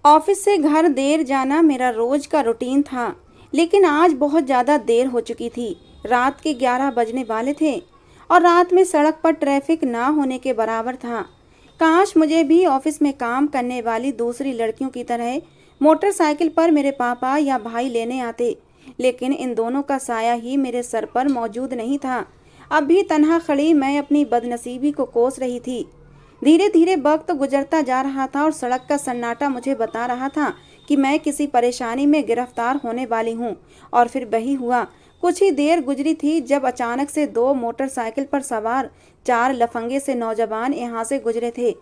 Office से घर देर जाना मेरा रोज का रूटीन था, लेकिन आज बहुत ज़्यादा देर हो चुकी थी। रात के 11 बजने वाले थे और रात में सड़क पर ट्रैफिक ना होने के बराबर था। काश मुझे भी ऑफिस में काम करने वाली दूसरी लड़कियों की तरह मोटरसाइकिल पर मेरे पापा या भाई लेने आते, लेकिन इन दोनों का साया ही मेरे सर पर मौजूद नहीं था। अब भी तन्हा खड़ी मैं अपनी बदनसीबी को कोस रही थी। धीरे धीरे वक्त गुजरता जा रहा था और सड़क का सन्नाटा मुझे बता रहा था कि मैं किसी परेशानी में गिरफ्तार होने वाली हूँ। और फिर वही हुआ। कुछ ही देर गुजरी थी जब अचानक से दो मोटरसाइकिल पर सवार चार लफंगे से नौजवान यहाँ से गुजरे थे।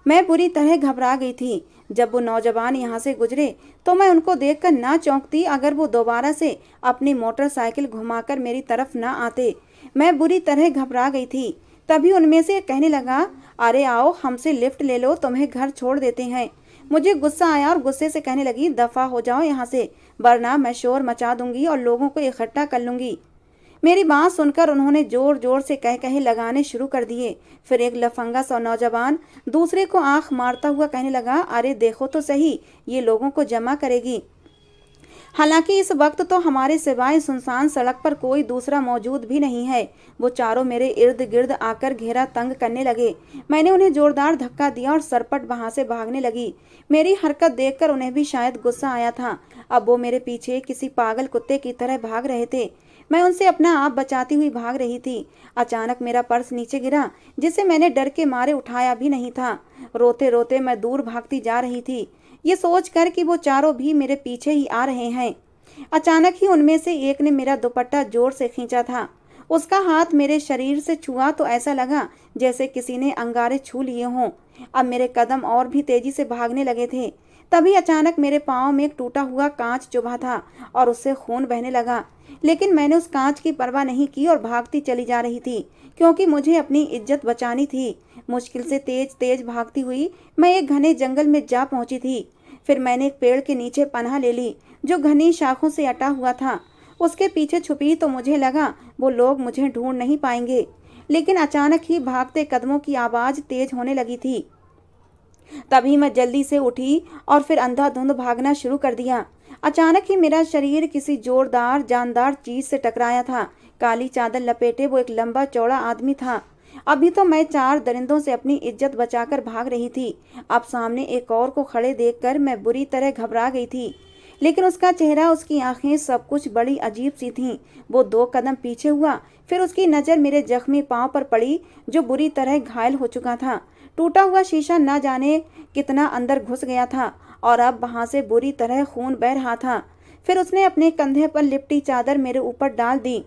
मैं बुरी तरह घबरा गई थी। जब वो नौजवान यहाँ से गुजरे तो मैं उनको देखकर ना चौंकती अगर वो दोबारा से अपनी मोटरसाइकिल घुमाकर मेरी तरफ ना आते। मैं बुरी तरह घबरा गई थी। तभी उनमें से एक कहने लगा, अरे आओ हमसे लिफ्ट ले लो, तुम्हें घर छोड़ देते हैं। मुझे गुस्सा आया और गुस्से से कहने लगी, दफा हो जाओ यहाँ से, वरना मैं शोर मचा दूंगी और लोगों को इकट्ठा कर लूंगी। मेरी बात सुनकर उन्होंने जोर जोर से कह कहे लगाने शुरू कर दिए। फिर एक लफंगा सा नौजवान दूसरे को आंख मारता हुआ कहने लगा, अरे देखो तो सही, ये लोगों को जमा करेगी। हालांकि इस वक्त तो हमारे सिवाय सुनसान सड़क पर कोई दूसरा मौजूद भी नहीं है। वो चारों मेरे इर्द गिर्द आकर घेरा तंग करने लगे। मैंने उन्हें जोरदार धक्का दिया और सरपट वहां से भागने लगी। मेरी हरकत देखकर उन्हें भी शायद गुस्सा आया था। अब वो मेरे पीछे किसी पागल कुत्ते की तरह भाग रहे थे। मैं उनसे अपना आप बचाती हुई भाग रही थी। अचानक मेरा पर्स नीचे गिरा, जिसे मैंने डर के मारे उठाया भी नहीं था। रोते रोते मैं दूर भागती जा रही थी, ये सोचकर कि वो चारों भी मेरे पीछे ही आ रहे हैं। अचानक ही उनमें से एक ने मेरा दुपट्टा जोर से खींचा था। उसका हाथ मेरे शरीर से छुआ तो ऐसा लगा जैसे किसी ने अंगारे छू लिए हों। अब मेरे कदम और भी तेजी से भागने लगे थे। तभी अचानक मेरे पांव में एक टूटा हुआ कांच चुभा था और उससे खून बहने लगा। लेकिन मैंने उस कांच की परवाह नहीं की और भागती चली जा रही थी, क्योंकि मुझे अपनी इज्जत बचानी थी। मुश्किल से तेज तेज भागती हुई मैं एक घने जंगल में जा पहुंची थी। फिर मैंने एक पेड़ के नीचे पनाह ले ली, जो घनी शाखों से अटा हुआ था। उसके पीछे छुपी तो मुझे लगा वो लोग मुझे ढूंढ नहीं पाएंगे। लेकिन अचानक ही भागते कदमों की आवाज तेज होने लगी थी। तभी मैं जल्दी से उठी और फिर अंधाधुंध भागना शुरू कर दिया। अचानक ही मेरा शरीर किसी जोरदार जानदार चीज से टकराया था। काली चादर लपेटे वो एक लंबा चौड़ा आदमी था। अभी तो मैं चार दरिंदों से अपनी इज्जत बचाकर भाग रही थी। अब सामने एक और को खड़े देखकर मैं बुरी तरह घबरा गई थी। लेकिन उसका चेहरा, उसकी आंखें, सब कुछ बड़ी अजीब सी थीं। वो दो कदम पीछे हुआ, फिर उसकी नज़र मेरे जख्मी पांव पर पड़ी, जो बुरी तरह घायल हो चुका था। टूटा हुआ शीशा न जाने कितना अंदर घुस गया था और अब वहां से बुरी तरह खून बह रहा था। फिर उसने अपने कंधे पर लिपटी चादर मेरे ऊपर डाल दी।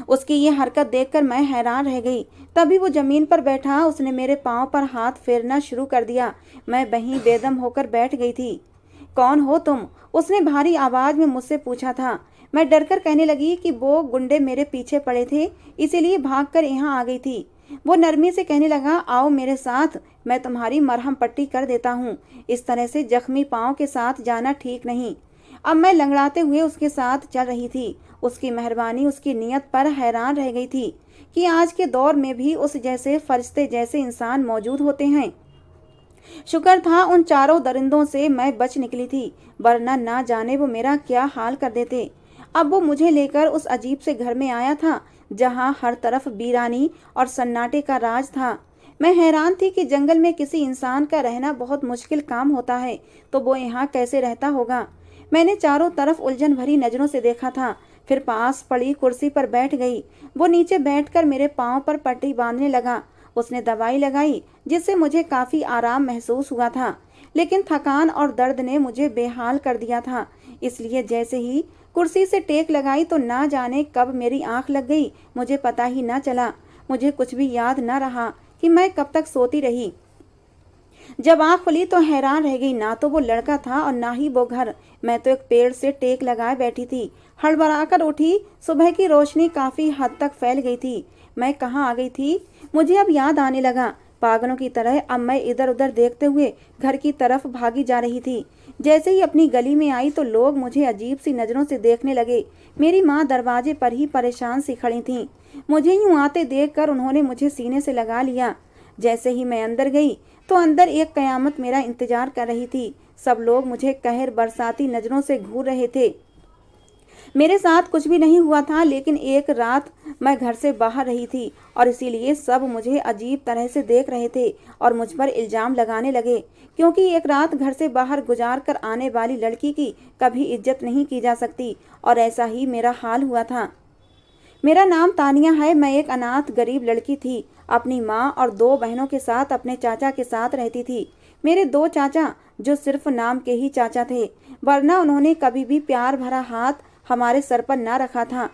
उसकी ये हरकत देखकर मैं हैरान रह गई। तभी वो जमीन पर बैठा, उसने मेरे पांव पर हाथ फेरना शुरू कर दिया। मैं वहीं बेदम होकर बैठ गई थी। कौन हो तुम? उसने भारी आवाज में मुझसे पूछा था। मैं डरकर कहने लगी कि वो गुंडे मेरे पीछे पड़े थे, इसीलिए भागकर यहाँ आ गई थी। वो नरमी से कहने लगा, आओ मेरे साथ, मैं तुम्हारी मरहम पट्टी कर देता हूँ। इस तरह से जख्मी पाँव के साथ जाना ठीक नहीं। अब मैं लंगड़ाते हुए उसके साथ चल रही थी। उसकी मेहरबानी, उसकी नीयत पर हैरान रह गई थी कि आज के दौर में भी उस जैसे फरिश्ते जैसे इंसान मौजूद होते हैं। शुक्र था उन चारों दरिंदों से मैं बच निकली थी, वरना ना जाने वो मेरा क्या हाल कर देते। अब वो मुझे लेकर उस अजीब से घर में आया था, जहाँ हर तरफ वीरानी और सन्नाटे का राज था। मैं हैरान थी कि जंगल में किसी इंसान का रहना बहुत मुश्किल काम होता है, तो वो यहाँ कैसे रहता होगा। मैंने चारों तरफ उलझन भरी नजरों से देखा था, फिर पास पड़ी कुर्सी पर बैठ गई। वो नीचे बैठकर मेरे पाँव पर पट्टी बांधने लगा। उसने दवाई लगाई, जिससे मुझे काफ़ी आराम महसूस हुआ था, लेकिन थकान और दर्द ने मुझे बेहाल कर दिया था। इसलिए जैसे ही कुर्सी से टेक लगाई तो ना जाने कब मेरी आंख लग गई, मुझे पता ही ना चला। मुझे कुछ भी याद न रहा कि मैं कब तक सोती रही। जब आँख खुली तो हैरान रह गई, ना तो वो लड़का था और ना ही वो घर। मैं तो एक पेड़ से टेक लगाए बैठी थी। हड़बड़ाकर उठी। सुबह की रोशनी काफ़ी हद तक फैल गई थी। मैं कहाँ आ गई थी, मुझे अब याद आने लगा। पागलों की तरह अब मैं इधर उधर देखते हुए घर की तरफ भागी जा रही थी। जैसे ही अपनी गली में आई तो लोग मुझे अजीब सी नज़रों से देखने लगे। मेरी माँ दरवाजे पर ही परेशान सी खड़ी थीं। मुझे यूँ आते देखकर उन्होंने मुझे सीने से लगा लिया। जैसे ही मैं अंदर गई तो अंदर एक कयामत मेरा इंतजार कर रही थी। सब लोग मुझे कहर बरसाती नजरों से घूर रहे थे। मेरे साथ कुछ भी नहीं हुआ था, लेकिन एक रात मैं घर से बाहर रही थी और इसीलिए सब मुझे अजीब तरह से देख रहे थे और मुझ पर इल्जाम लगाने लगे, क्योंकि एक रात घर से बाहर गुजार कर आने वाली लड़की की कभी इज्जत नहीं की जा सकती। और ऐसा ही मेरा हाल हुआ था। मेरा नाम तानिया है। मैं एक अनाथ गरीब लड़की थी। अपनी माँ और 2 बहनों के साथ अपने चाचा के साथ रहती थी। मेरे 2 चाचा जो सिर्फ नाम के ही चाचा थे, वरना उन्होंने कभी भी प्यार भरा हाथ हमारे सर पर ना रखा था।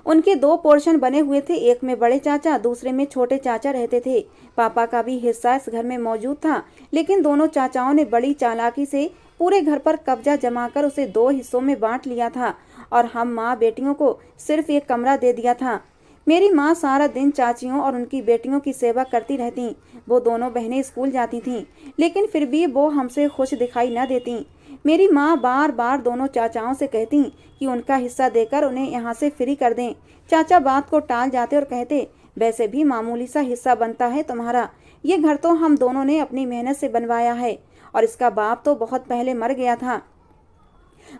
उनके 2 पोर्शन बने हुए थे, एक में बड़े चाचा, दूसरे में छोटे चाचा रहते थे। पापा का भी हिस्सा इस घर में मौजूद था, लेकिन दोनों चाचाओं ने बड़ी चालाकी से पूरे घर पर कब्जा जमाकर उसे 2 हिस्सों में बांट लिया था और हम माँ बेटियों को सिर्फ एक कमरा दे दिया था। मेरी माँ सारा दिन चाचियों और उनकी बेटियों की सेवा करती रहती। वो दोनों बहनें स्कूल जाती थीं, लेकिन फिर भी वो हमसे खुश दिखाई न देती। मेरी माँ बार बार दोनों चाचाओं से कहती कि उनका हिस्सा देकर उन्हें यहाँ से फ्री कर दें। चाचा बात को टाल जाते और कहते, वैसे भी मामूली सा हिस्सा बनता है तुम्हारा। ये घर तो हम दोनों ने अपनी मेहनत से बनवाया है और इसका बाप तो बहुत पहले मर गया था।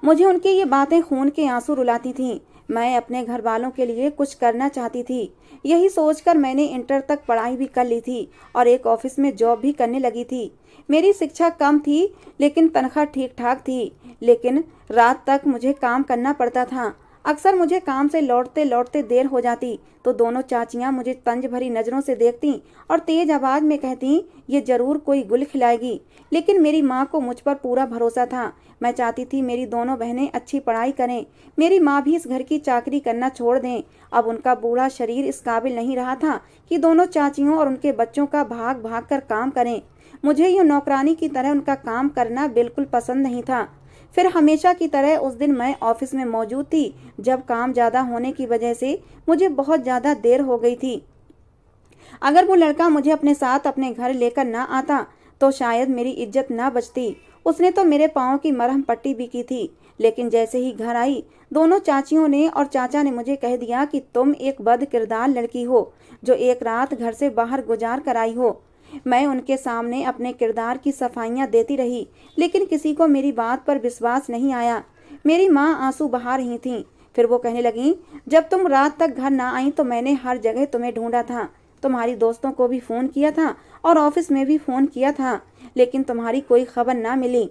मुझे उनकी ये बातें खून के आंसू रुलाती थीं। मैं अपने घर वालों के लिए कुछ करना चाहती थी। यही सोचकर मैंने इंटर तक पढ़ाई भी कर ली थी और एक ऑफिस में जॉब भी करने लगी थी। मेरी शिक्षा कम थी, लेकिन तनख्वाह ठीक ठाक थी। लेकिन रात तक मुझे काम करना पड़ता था। अक्सर मुझे काम से लौटते लौटते देर हो जाती तो दोनों चाचियां मुझे तंज भरी नज़रों से देखती और तेज आवाज़ में कहती, ये जरूर कोई गुल खिलाएगी। लेकिन मेरी माँ को मुझ पर पूरा भरोसा था। मैं चाहती थी मेरी दोनों बहनें अच्छी पढ़ाई करें। मेरी माँ भी इस घर की चाकरी करना छोड़ दें। अब उनका बूढ़ा शरीर इस काबिल नहीं रहा था कि दोनों चाचियों और उनके बच्चों का भाग भाग कर काम करें। मुझे यूँ नौकरानी की तरह उनका काम करना बिल्कुल पसंद नहीं था। फिर हमेशा की तरह उस दिन मैं ऑफिस में मौजूद थी, जब काम ज़्यादा होने की वजह से मुझे बहुत ज़्यादा देर हो गई थी। अगर वो लड़का मुझे अपने साथ अपने घर लेकर ना आता तो शायद मेरी इज्जत ना बचती। उसने तो मेरे पाँव की मरहम पट्टी भी की थी। लेकिन जैसे ही घर आई, दोनों चाचियों ने और चाचा ने मुझे कह दिया कि तुम एक बद किरदार लड़की हो जो एक रात घर से बाहर गुजार कर आई हो। मैं उनके सामने अपने किरदार की सफाइयाँ देती रही, लेकिन किसी को मेरी बात पर विश्वास नहीं आया। मेरी माँ आंसू बहा रही थीं। फिर वो कहने लगीं, जब तुम रात तक घर ना आई तो मैंने हर जगह तुम्हें ढूंढा था। तुम्हारी दोस्तों को भी फ़ोन किया था और ऑफिस में भी फ़ोन किया था, लेकिन तुम्हारी कोई खबर ना मिली।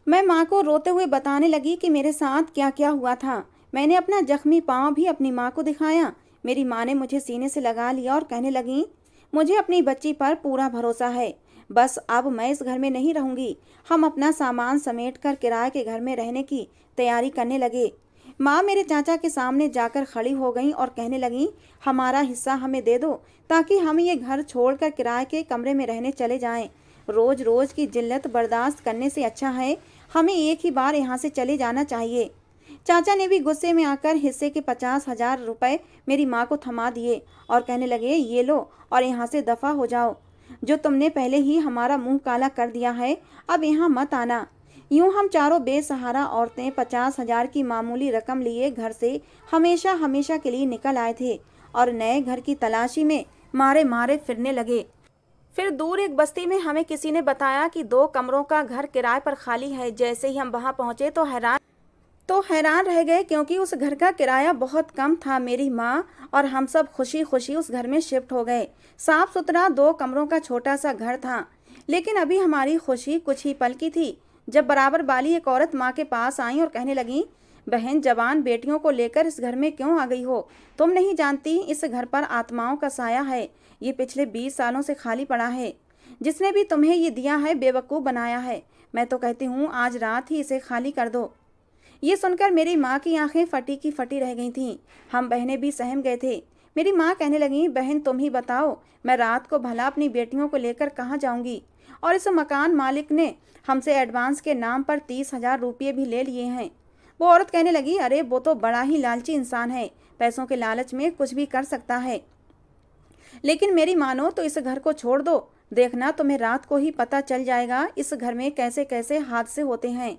मैं माँ को रोते हुए बताने लगी कि मेरे साथ क्या क्या हुआ था। मैंने अपना जख्मी पाँव भी अपनी माँ को दिखाया। मेरी माँ ने मुझे सीने से लगा लिया और कहने लगी, मुझे अपनी बच्ची पर पूरा भरोसा है। बस अब मैं इस घर में नहीं रहूंगी। हम अपना सामान समेट कर किराए के घर में रहने की तैयारी करने लगे। माँ मेरे चाचा के सामने जाकर खड़ी हो गई और कहने लगी, हमारा हिस्सा हमें दे दो ताकि हम ये घर छोड़कर किराए के कमरे में रहने चले जाएं। रोज रोज की जिल्लत बर्दाश्त करने से अच्छा है हमें एक ही बार यहाँ से चले जाना चाहिए। चाचा ने भी गुस्से में आकर हिस्से के 50,000 रुपए मेरी माँ को थमा दिए और कहने लगे, ये लो और यहाँ से दफ़ा हो जाओ। जो तुमने पहले ही हमारा मुंह काला कर दिया है, अब यहाँ मत आना। यूँ हम चारों बेसहारा औरतें 50,000 की मामूली रकम लिए घर से हमेशा हमेशा के लिए निकल आए थे और नए घर की तलाशी में मारे मारे फिरने लगे। फिर दूर एक बस्ती में हमें किसी ने बताया कि 2 कमरों का घर किराए पर खाली है। जैसे ही हम वहां पहुंचे तो हैरान रह गए, क्योंकि उस घर का किराया बहुत कम था। मेरी माँ और हम सब खुशी खुशी उस घर में शिफ्ट हो गए। साफ सुथरा 2 कमरों का छोटा सा घर था। लेकिन अभी हमारी खुशी कुछ ही पल की थी जब बराबर वाली एक औरत माँ के पास आई और कहने लगी, बहन, जवान बेटियों को लेकर इस घर में क्यों आ गई हो? तुम नहीं जानती इस घर पर आत्माओं का साया है। ये पिछले 20 सालों से खाली पड़ा है। जिसने भी तुम्हें ये दिया है बेवकूफ़ बनाया है। मैं तो कहती हूँ आज रात ही इसे खाली कर दो। ये सुनकर मेरी माँ की आंखें फटी की फटी रह गई थीं। हम बहनें भी सहम गए थे। मेरी माँ कहने लगी, बहन तुम ही बताओ, मैं रात को भला अपनी बेटियों को लेकर कहाँ जाऊँगी? और इस मकान मालिक ने हमसे एडवांस के नाम पर 30,000 रुपये भी ले लिए हैं। वो औरत कहने लगी, अरे वो तो बड़ा ही लालची इंसान है, पैसों के लालच में कुछ भी कर सकता है। लेकिन मेरी मानो तो इस घर को छोड़ दो। देखना तुम्हें रात को ही पता चल जाएगा इस घर में कैसे कैसे हादसे होते हैं।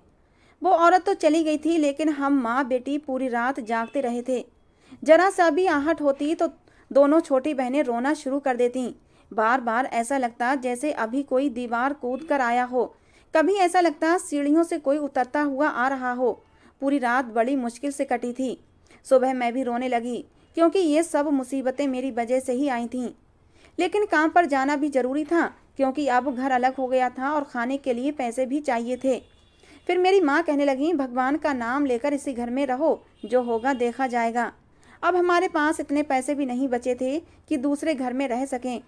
वो औरत तो चली गई थी, लेकिन हम माँ बेटी पूरी रात जागते रहे थे। जरा सा भी आहट होती तो दोनों छोटी बहनें रोना शुरू कर देती। बार बार ऐसा लगता जैसे अभी कोई दीवार कूद कर आया हो। कभी ऐसा लगता सीढ़ियों से कोई उतरता हुआ आ रहा हो। पूरी रात बड़ी मुश्किल से कटी थी। सुबह मैं भी रोने लगी, क्योंकि ये सब मुसीबतें मेरी वजह से ही आई थीं। लेकिन काम पर जाना भी जरूरी था, क्योंकि अब घर अलग हो गया था और खाने के लिए पैसे भी चाहिए थे। फिर मेरी माँ कहने लगी, भगवान का नाम लेकर इसी घर में रहो, जो होगा देखा जाएगा। अब हमारे पास इतने पैसे भी नहीं बचे थे कि दूसरे घर में रह सकें।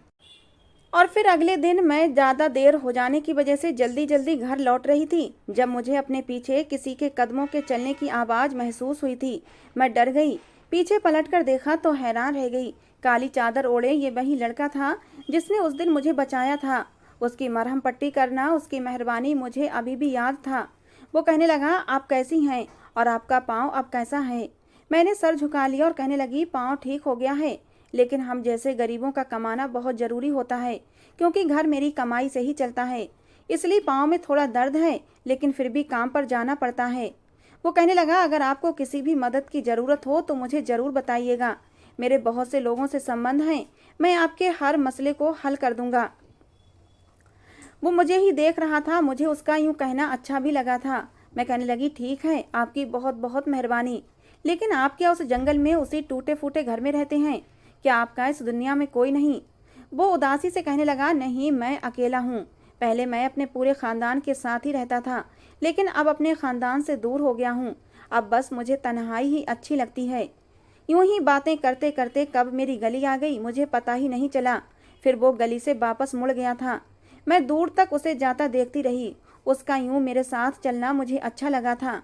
और फिर अगले दिन मैं ज़्यादा देर हो जाने की वजह से जल्दी जल्दी घर लौट रही थी, जब मुझे अपने पीछे किसी के कदमों के चलने की आवाज़ महसूस हुई थी। मैं डर गई। पीछे पलटकर देखा तो हैरान रह गई। काली चादर ओढ़े ये वही लड़का था जिसने उस दिन मुझे बचाया था। उसकी मरहम पट्टी करना, उसकी मेहरबानी मुझे अभी भी याद था। वो कहने लगा, आप कैसी हैं और आपका पाँव अब कैसा है? मैंने सर झुका लिया और कहने लगी, पाँव ठीक हो गया है, लेकिन हम जैसे गरीबों का कमाना बहुत ज़रूरी होता है, क्योंकि घर मेरी कमाई से ही चलता है। इसलिए पाँव में थोड़ा दर्द है, लेकिन फिर भी काम पर जाना पड़ता है। वो कहने लगा, अगर आपको किसी भी मदद की ज़रूरत हो तो मुझे ज़रूर बताइएगा। मेरे बहुत से लोगों से संबंध हैं, मैं आपके हर मसले को हल कर दूंगा। वो मुझे ही देख रहा था। मुझे उसका यूं कहना अच्छा भी लगा था। मैं कहने लगी, ठीक है, आपकी बहुत बहुत मेहरबानी, लेकिन आप क्या उस जंगल में उसी टूटे फूटे घर में रहते हैं? क्या आपका इस दुनिया में कोई नहीं? वो उदासी से कहने लगा, नहीं, मैं अकेला हूँ। पहले मैं अपने पूरे ख़ानदान के साथ ही रहता था, लेकिन अब अपने ख़ानदान से दूर हो गया हूँ। अब बस मुझे तन्हाई ही अच्छी लगती है। यूं ही बातें करते करते कब मेरी गली आ गई मुझे पता ही नहीं चला। फिर वो गली से वापस मुड़ गया था। मैं दूर तक उसे जाता देखती रही। उसका यूं मेरे साथ चलना मुझे अच्छा लगा था।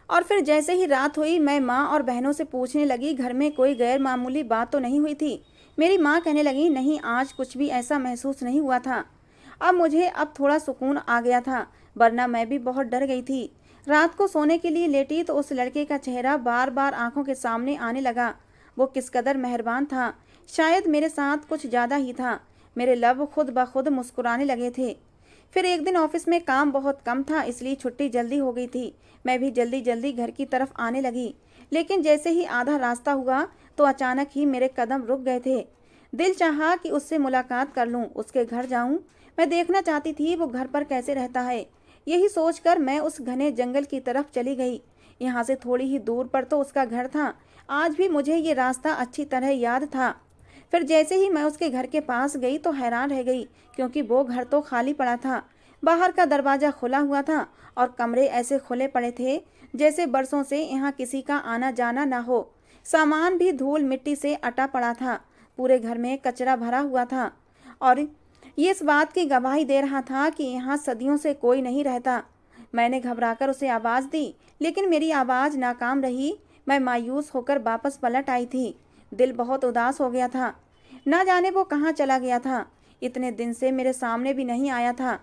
और फिर जैसे ही रात हुई, मैं माँ और बहनों से पूछने लगी, घर में कोई गैर मामूली बात तो नहीं हुई थी? मेरी माँ कहने लगी, नहीं, आज कुछ भी ऐसा महसूस नहीं हुआ था। अब थोड़ा सुकून आ गया था, वरना मैं भी बहुत डर गई थी। रात को सोने के लिए लेटी तो उस लड़के का चेहरा बार बार आंखों के सामने आने लगा। वो किस कदर मेहरबान था, शायद मेरे साथ कुछ ज़्यादा ही था। मेरे लब खुद ब खुद मुस्कुराने लगे थे। फिर एक दिन ऑफिस में काम बहुत कम था, इसलिए छुट्टी जल्दी हो गई थी। मैं भी जल्दी जल्दी घर की तरफ आने लगी, लेकिन जैसे ही आधा रास्ता हुआ तो अचानक ही मेरे कदम रुक गए थे। दिल चाहा कि उससे मुलाकात कर लूं, उसके घर जाऊं। मैं देखना चाहती थी वो घर पर कैसे रहता है। यही सोचकर मैं उस घने जंगल की तरफ चली गई। यहाँ से थोड़ी ही दूर पर तो उसका घर था। आज भी मुझे ये रास्ता अच्छी तरह याद था। फिर जैसे ही मैं उसके घर के पास गई तो हैरान रह गई, क्योंकि वो घर तो खाली पड़ा था। बाहर का दरवाज़ा खुला हुआ था और कमरे ऐसे खुले पड़े थे जैसे बरसों से यहाँ किसी का आना जाना ना हो। सामान भी धूल मिट्टी से अटा पड़ा था। पूरे घर में कचरा भरा हुआ था और ये इस बात की गवाही दे रहा था कि यहाँ सदियों से कोई नहीं रहता। मैंने घबराकर उसे आवाज़ दी, लेकिन मेरी आवाज़ नाकाम रही। मैं मायूस होकर वापस पलट आई थी। दिल बहुत उदास हो गया था। ना जाने वो कहाँ चला गया था। इतने दिन से मेरे सामने भी नहीं आया था।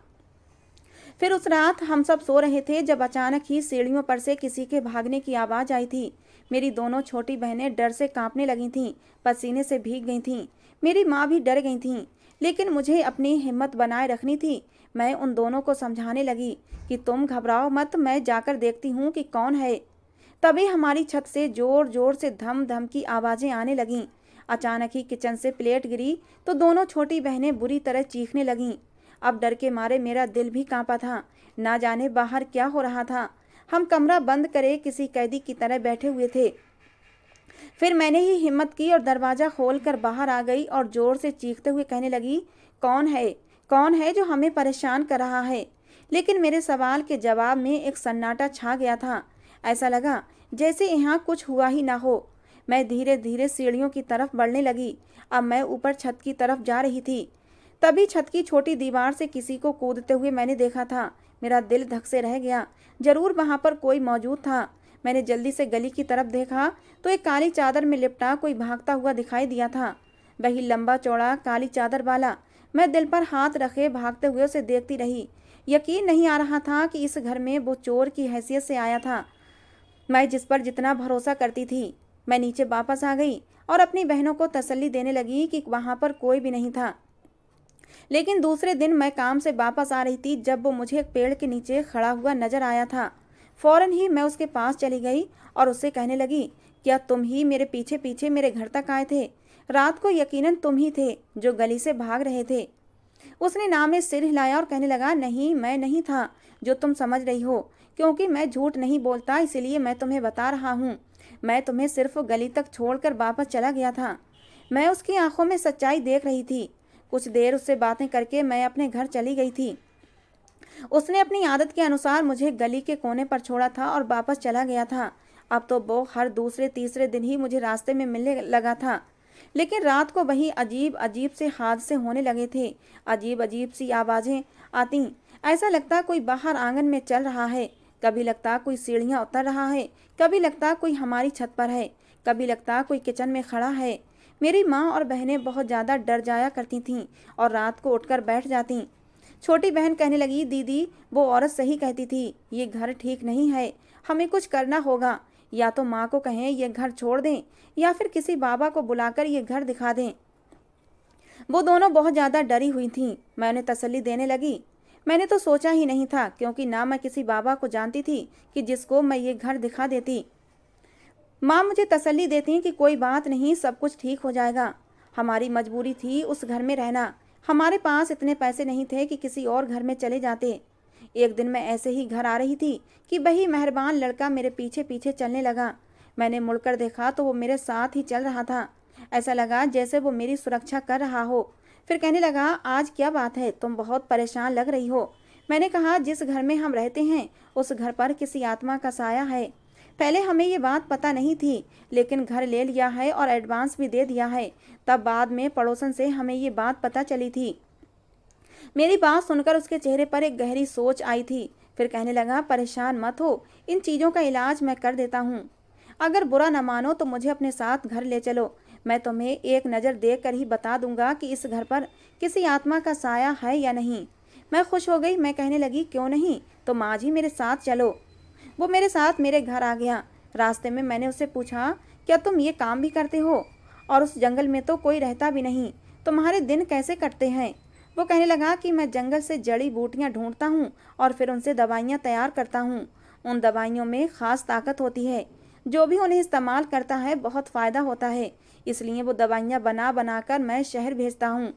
फिर उस रात हम सब सो रहे थे जब अचानक ही सीढ़ियों पर से किसी के भागने की आवाज़ आई थी। मेरी दोनों छोटी बहनें डर से कांपने लगी थीं, पसीने से भीग गई थीं। मेरी माँ भी डर गई थीं, लेकिन मुझे अपनी हिम्मत बनाए रखनी थी। मैं उन दोनों को समझाने लगी कि तुम घबराओ मत, मैं जाकर देखती हूँ कि कौन है। तभी हमारी छत से जोर जोर से धम धम की आवाज़ें आने लगीं। अचानक ही किचन से प्लेट गिरी तो दोनों छोटी बहनें बुरी तरह चीखने लगीं। अब डर के मारे मेरा दिल भी कांपा था। ना जाने बाहर क्या हो रहा था। हम कमरा बंद करे किसी कैदी की तरह बैठे हुए थे। फिर मैंने ही हिम्मत की और दरवाज़ा खोलकर बाहर आ गई और ज़ोर से चीखते हुए कहने लगी, कौन है? कौन है जो हमें परेशान कर रहा है? लेकिन मेरे सवाल के जवाब में एक सन्नाटा छा गया था। ऐसा लगा जैसे यहाँ कुछ हुआ ही ना हो। मैं धीरे धीरे सीढ़ियों की तरफ बढ़ने लगी। अब मैं ऊपर छत की तरफ जा रही थी। तभी छत की छोटी दीवार से किसी को कूदते हुए मैंने देखा था। मेरा दिल धक से रह गया। जरूर वहाँ पर कोई मौजूद था। मैंने जल्दी से गली की तरफ देखा तो एक काली चादर में लिपटा कोई भागता हुआ दिखाई दिया था। वही लंबा चौड़ा काली चादर वाला। मैं दिल पर हाथ रखे भागते हुए उसे देखती रही। यकीन नहीं आ रहा था कि इस घर में वो चोर की हैसियत से आया था, मैं जिस पर जितना भरोसा करती थी। मैं नीचे वापस आ गई और अपनी बहनों को तसल्ली देने लगी कि वहाँ पर कोई भी नहीं था। लेकिन दूसरे दिन मैं काम से वापस आ रही थी जब वो मुझे एक पेड़ के नीचे खड़ा हुआ नजर आया था। फौरन ही मैं उसके पास चली गई और उससे कहने लगी, क्या तुम ही मेरे पीछे पीछे मेरे घर तक आए थे? रात को यकीनन तुम ही थे जो गली से भाग रहे थे। उसने नाम में सिर हिलाया और कहने लगा, नहीं, मैं नहीं था जो तुम समझ रही हो, क्योंकि मैं झूठ नहीं बोलता, इसलिए मैं तुम्हें बता रहा हूँ। मैं तुम्हें सिर्फ गली तक छोड़कर वापस चला गया था। मैं उसकी आंखों में सच्चाई देख रही थी। कुछ देर उससे बातें करके मैं अपने घर चली गई थी। उसने अपनी आदत के अनुसार मुझे गली के कोने पर छोड़ा था और वापस चला गया था। अब तो वो हर दूसरे तीसरे दिन ही मुझे रास्ते में मिलने लगा था। लेकिन रात को वही अजीब अजीब से हादसे होने लगे थे। अजीब अजीब सी आवाज़ें आती। ऐसा लगता कोई बाहर आंगन में चल रहा है, कभी लगता कोई सीढ़ियाँ उतर रहा है, कभी लगता कोई हमारी छत पर है, कभी लगता कोई किचन में खड़ा है। मेरी माँ और बहनें बहुत ज़्यादा डर जाया करती थीं और रात को उठकर बैठ जातीं। छोटी बहन कहने लगी, दीदी वो औरत सही कहती थी, ये घर ठीक नहीं है, हमें कुछ करना होगा। या तो माँ को कहें ये घर छोड़ दें या फिर किसी बाबा को बुलाकर ये घर दिखा दें। वो दोनों बहुत ज़्यादा डरी हुई थीं। मैं उन्हें तसल्ली देने लगी। मैंने तो सोचा ही नहीं था, क्योंकि ना मैं किसी बाबा को जानती थी कि जिसको मैं ये घर दिखा देती। माँ मुझे तसल्ली देती कि कोई बात नहीं, सब कुछ ठीक हो जाएगा। हमारी मजबूरी थी उस घर में रहना। हमारे पास इतने पैसे नहीं थे कि किसी और घर में चले जाते। एक दिन मैं ऐसे ही घर आ रही थी कि वही मेहरबान लड़का मेरे पीछे पीछे चलने लगा। मैंने मुड़कर देखा तो वो मेरे साथ ही चल रहा था। ऐसा लगा जैसे वो मेरी सुरक्षा कर रहा हो। फिर कहने लगा, आज क्या बात है, तुम बहुत परेशान लग रही हो। मैंने कहा, जिस घर में हम रहते हैं उस घर पर किसी आत्मा का साया है। पहले हमें ये बात पता नहीं थी, लेकिन घर ले लिया है और एडवांस भी दे दिया है। तब बाद में पड़ोसन से हमें ये बात पता चली थी। मेरी बात सुनकर उसके चेहरे पर एक गहरी सोच आई थी। फिर कहने लगा, परेशान मत हो, इन चीज़ों का इलाज मैं कर देता हूँ। अगर बुरा न मानो तो मुझे अपने साथ घर ले चलो। मैं तुम्हें एक नज़र देख कर ही बता दूंगा कि इस घर पर किसी आत्मा का साया है या नहीं। मैं खुश हो गई। मैं कहने लगी, क्यों नहीं, तुम आज ही मेरे साथ चलो। वो मेरे साथ मेरे घर आ गया। रास्ते में मैंने उससे पूछा, क्या तुम ये काम भी करते हो? और उस जंगल में तो कोई रहता भी नहीं, तुम्हारे दिन कैसे कटते हैं? वो कहने लगा कि मैं जंगल से जड़ी बूटियां ढूंढता हूँ और फिर उनसे दवाइयाँ तैयार करता हूँ। उन दवाइयों में ख़ास ताकत होती है। जो भी उन्हें इस्तेमाल करता है बहुत फ़ायदा होता है। इसलिए वो दवाइयाँ बना बना कर मैं शहर भेजता हूँ